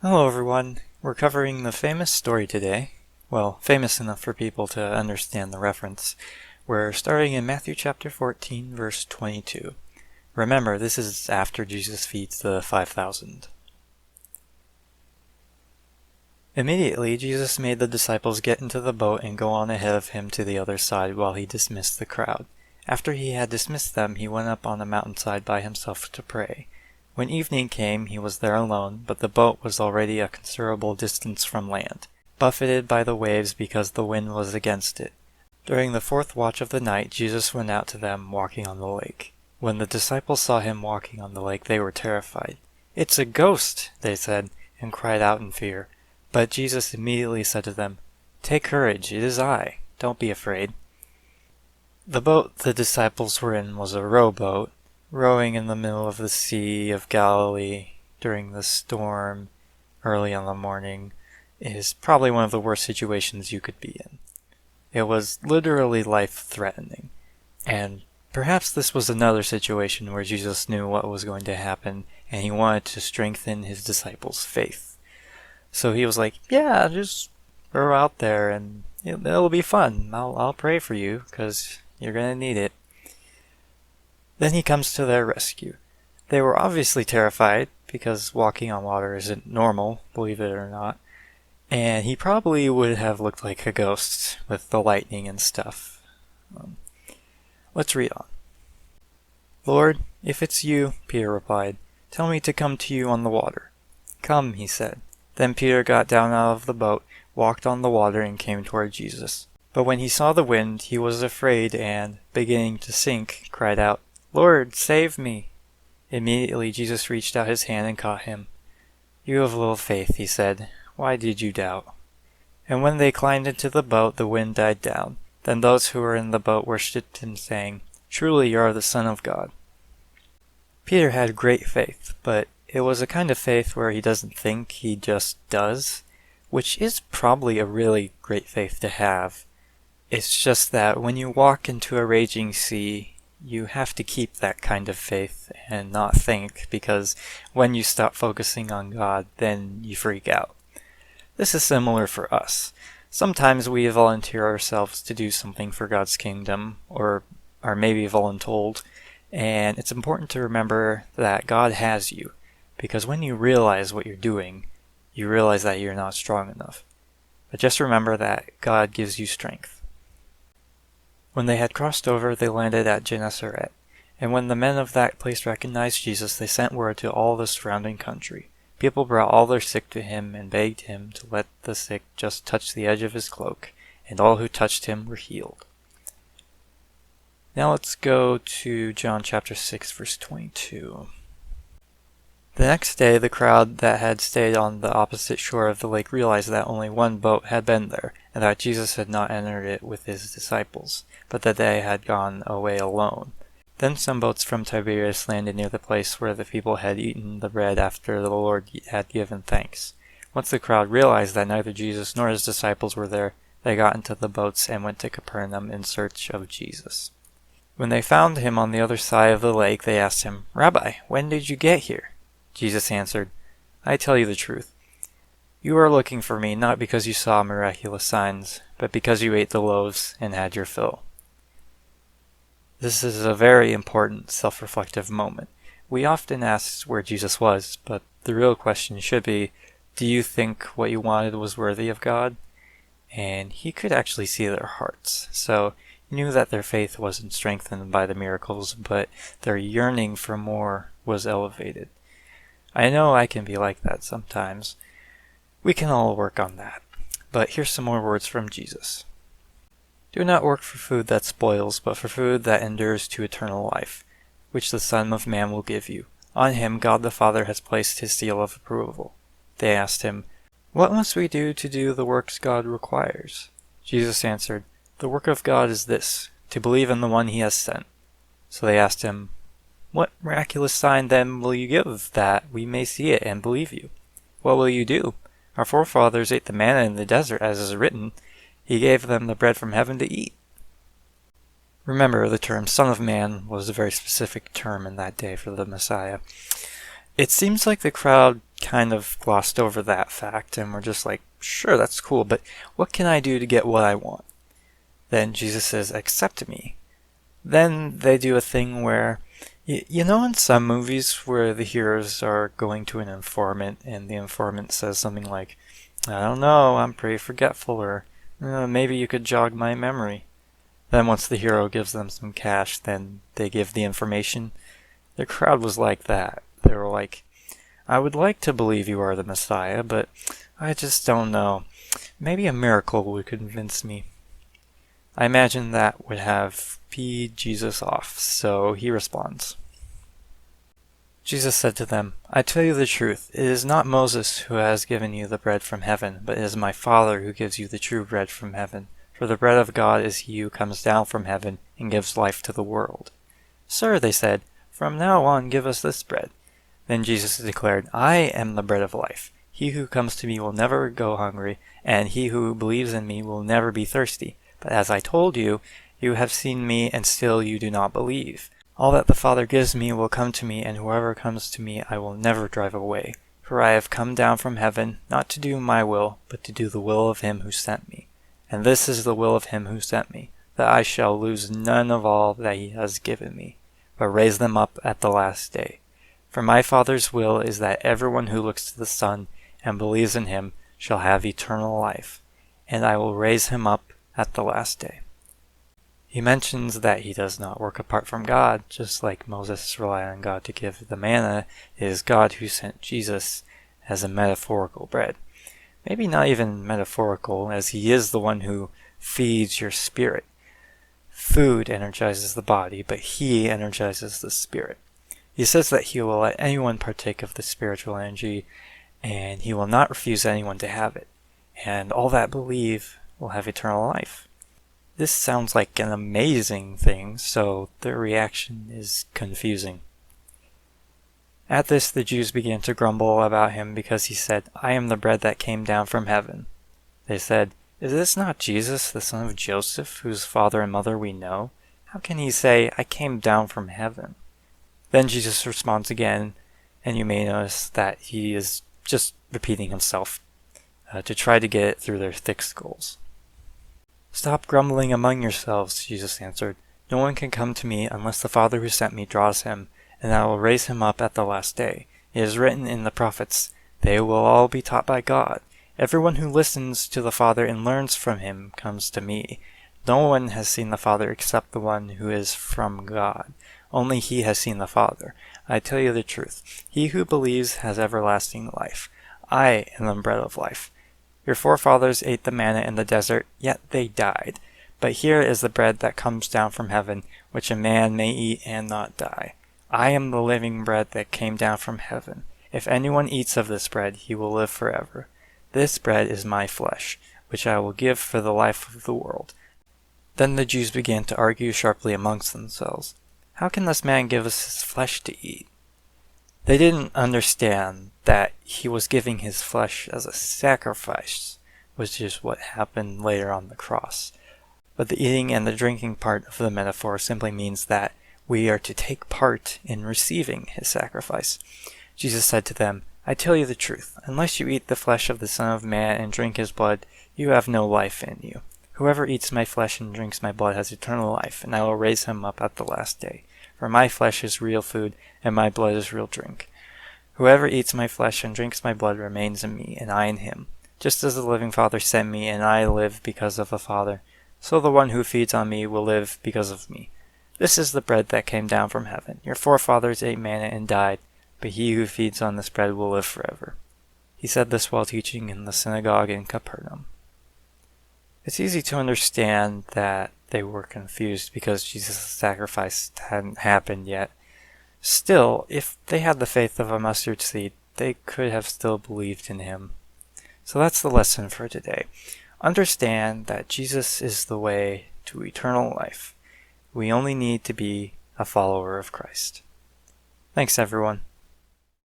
Hello everyone, we're covering the famous story today. Well, famous enough for people to understand the reference. We're starting in Matthew chapter 14, verse 22. Remember, this is after Jesus feeds the 5,000. Immediately, Jesus made the disciples get into the boat and go on ahead of him to the other side while he dismissed the crowd. After he had dismissed them, he went up on the mountainside by himself to pray. When evening came, he was there alone, but the boat was already a considerable distance from land, buffeted by the waves because the wind was against it. During the fourth watch of the night, Jesus went out to them, walking on the lake. When the disciples saw him walking on the lake, they were terrified. "It's a ghost," they said, and cried out in fear. But Jesus immediately said to them, "Take courage, it is I. Don't be afraid." The boat the disciples were in was a rowboat, rowing in the middle of the Sea of Galilee during the storm early in the morning is probably one of the worst situations you could be in. It was literally life-threatening, and perhaps this was another situation where Jesus knew what was going to happen, and he wanted to strengthen his disciples' faith. So he was like, "Yeah, just row out there, and it'll be fun. I'll pray for you, because you're going to need it." Then he comes to their rescue. They were obviously terrified, because walking on water isn't normal, believe it or not, and he probably would have looked like a ghost with the lightning and stuff. Let's read on. "Lord, if it's you," Peter replied, "tell me to come to you on the water." "Come," he said. Then Peter got down out of the boat, walked on the water, and came toward Jesus. But when he saw the wind, he was afraid and, beginning to sink, cried out, "Lord, save me!" Immediately Jesus reached out his hand and caught him. "You have little faith," he said. "Why did you doubt?" And when they climbed into the boat, the wind died down. Then those who were in the boat worshipped him, saying, "Truly you are the Son of God." Peter had great faith, but it was a kind of faith where he doesn't think, he just does, which is probably a really great faith to have. It's just that when you walk into a raging sea, you have to keep that kind of faith and not think, because when you stop focusing on God, then you freak out. This is similar for us. Sometimes we volunteer ourselves to do something for God's kingdom, or are maybe voluntold, and it's important to remember that God has you, because when you realize what you're doing, you realize that you're not strong enough. But just remember that God gives you strength. When they had crossed over, they landed at Gennesaret, and when the men of that place recognized Jesus, they sent word to all the surrounding country. People brought all their sick to him and begged him to let the sick just touch the edge of his cloak, and all who touched him were healed. Now let's go to John chapter 6, verse 22. The next day, the crowd that had stayed on the opposite shore of the lake realized that only one boat had been there, and that Jesus had not entered it with his disciples, but that they had gone away alone. Then some boats from Tiberias landed near the place where the people had eaten the bread after the Lord had given thanks. Once the crowd realized that neither Jesus nor his disciples were there, they got into the boats and went to Capernaum in search of Jesus. When they found him on the other side of the lake, they asked him, "Rabbi, when did you get here?" Jesus answered, "I tell you the truth. You are looking for me not because you saw miraculous signs, but because you ate the loaves and had your fill." This is a very important self-reflective moment. We often ask where Jesus was, but the real question should be, do you think what you wanted was worthy of God? And he could actually see their hearts, so he knew that their faith wasn't strengthened by the miracles, but their yearning for more was elevated. I know I can be like that sometimes. We can all work on that. But here's some more words from Jesus. "Do not work for food that spoils, but for food that endures to eternal life, which the Son of Man will give you. On him God the Father has placed his seal of approval." They asked him, "What must we do to do the works God requires?" Jesus answered, "The work of God is this, to believe in the one he has sent." So they asked him, "What miraculous sign then will you give, that we may see it and believe you? What will you do? Our forefathers ate the manna in the desert, as is written, 'He gave them the bread from heaven to eat.'" Remember, the term Son of Man was a very specific term in that day for the Messiah. It seems like the crowd kind of glossed over that fact and were just like, sure, that's cool, but what can I do to get what I want? Then Jesus says, accept me. Then they do a thing where, you know, in some movies where the heroes are going to an informant and the informant says something like, I don't know, I'm pretty forgetful, or maybe you could jog my memory. Then once the hero gives them some cash, then they give the information. The crowd was like that. They were like, I would like to believe you are the Messiah, but I just don't know. Maybe a miracle would convince me. I imagine that would have peed Jesus off, so he responds. Jesus said to them, I tell you the truth, it is not Moses who has given you the bread from heaven, but it is my Father who gives you the true bread from heaven. For the bread of God is he who comes down from heaven and gives life to the world. Sir, they said, from now on give us this bread. Then Jesus declared, I am the bread of life. He who comes to me will never go hungry, and he who believes in me will never be thirsty. But as I told you, you have seen me, and still you do not believe. All that the Father gives me will come to me, and whoever comes to me I will never drive away. For I have come down from heaven, not to do my will, but to do the will of him who sent me. And this is the will of him who sent me, that I shall lose none of all that he has given me, but raise them up at the last day. For my Father's will is that everyone who looks to the Son and believes in him shall have eternal life, and I will raise him up at the last day. He mentions that he does not work apart from God, just like Moses relied on God to give the manna. It is God who sent Jesus as a metaphorical bread. Maybe not even metaphorical, as he is the one who feeds your spirit. Food energizes the body, but he energizes the spirit. He says that he will let anyone partake of the spiritual energy, and he will not refuse anyone to have it. And all that believe will have eternal life. This sounds like an amazing thing, so their reaction is confusing. At this, the Jews began to grumble about him because he said, I am the bread that came down from heaven. They said, Is this not Jesus, the son of Joseph, whose father and mother we know? How can he say, I came down from heaven? Then Jesus responds again, and you may notice that he is just repeating himself to try to get it through their thick skulls. Stop grumbling among yourselves, Jesus answered. No one can come to me unless the Father who sent me draws him, and I will raise him up at the last day. It is written in the prophets, they will all be taught by God. Everyone who listens to the Father and learns from him comes to me. No one has seen the Father except the one who is from God. Only he has seen the Father. I tell you the truth. He who believes has everlasting life. I am the bread of life. Your forefathers ate the manna in the desert, yet they died. But here is the bread that comes down from heaven, which a man may eat and not die. I am the living bread that came down from heaven. If anyone eats of this bread, he will live forever. This bread is my flesh, which I will give for the life of the world. Then the Jews began to argue sharply amongst themselves. How can this man give us his flesh to eat? They didn't understand that he was giving his flesh as a sacrifice, which is what happened later on the cross. But the eating and the drinking part of the metaphor simply means that we are to take part in receiving his sacrifice. Jesus said to them, I tell you the truth, unless you eat the flesh of the Son of Man and drink his blood, you have no life in you. Whoever eats my flesh and drinks my blood has eternal life, and I will raise him up at the last day. For my flesh is real food, and my blood is real drink. Whoever eats my flesh and drinks my blood remains in me, and I in him. Just as the living Father sent me, and I live because of the Father, so the one who feeds on me will live because of me. This is the bread that came down from heaven. Your forefathers ate manna and died, but he who feeds on this bread will live forever. He said this while teaching in the synagogue in Capernaum. It's easy to understand that they were confused because Jesus' sacrifice hadn't happened yet. Still, if they had the faith of a mustard seed, they could have still believed in him. So that's the lesson for today. Understand that Jesus is the way to eternal life. We only need to be a follower of Christ. Thanks, everyone.